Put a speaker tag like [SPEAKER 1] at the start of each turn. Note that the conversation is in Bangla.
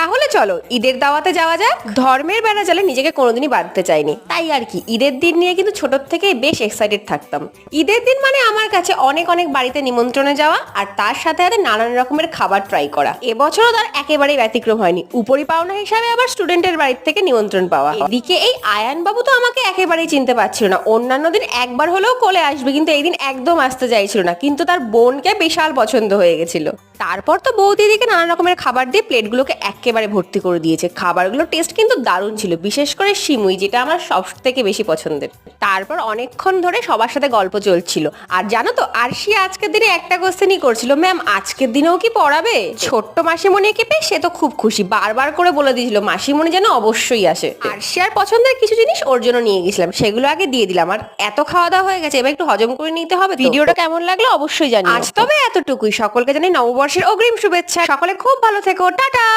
[SPEAKER 1] তাহলে চলো ঈদের দাওয়াতে যাওয়া যাক। ধর্মের বেড়া জালে নিজেকে কোনোদিনই বাঁধতে চাইনি, তাই আর কি ঈদের দিন নিয়ে কিন্তু ছোট থেকেই বেশ এক্সাইটেড থাকতাম। ঈদের দিন মানে আমার কাছে অনেক অনেক বাড়িতে নিমন্ত্রণে যাওয়া আর তার সাথে সাথে নানান রকমের খাবার ট্রাই করা। এবছরও তার একেবারেই ব্যতিক্রম হয়নি, উপরি পাওনা হিসাবে আবার স্টুডেন্টের বাড়ির থেকে নিমন্ত্রণ পাওয়া। এদিকে এই আয়ান বাবু তো আমাকে একেবারেই চিনতে পারছিল না। অন্যান্য দিন একবার হলেও কোলে আসবে, কিন্তু এই দিন একদম আসতে চাইছিল না, কিন্তু তার বোনকে বিশাল পছন্দ হয়ে গেছিল। তারপর তো বৌদিদিকে নানা রকমের খাবার দিয়ে প্লেটগুলোকে একেবারে ভর্তি করে দিয়েছে। খাবারগুলোর টেস্ট কিন্তু দারুণ ছিল, বিশেষ করে সিমুই, যেটা আমার সব থেকে বেশি পছন্দের। তারপর অনেকক্ষণ ধরে সবার সাথে গল্প চলছিল। আর জানো তো আরশি আজকের দিনে একটা কোশ্চেনই করছিল, ম্যাম আজকের দিনেও কি পড়াবে? ছোট্ট মাসিমণিকে পেয়ে সে তো খুব খুশি, বারবার করে বলে দিয়েছিল মাসিমণি যেন অবশ্যই আসে। আরশি আর পছন্দের কিছু জিনিস ওর জন্য নিয়ে গেছিলাম, সেগুলো আগে দিয়ে দিলাম। আর এত খাওয়া দাওয়া হয়ে গেছে, এবার একটু হজম করে নিতে হবে। ভিডিওটা কেমন লাগলো অবশ্যই জানিও। আজ তবে এতটুকুই, সকলকে জানাই নববর্ষের অগ্রিম শুভেচ্ছা। সকলে খুব ভালো থেকো, টাটা।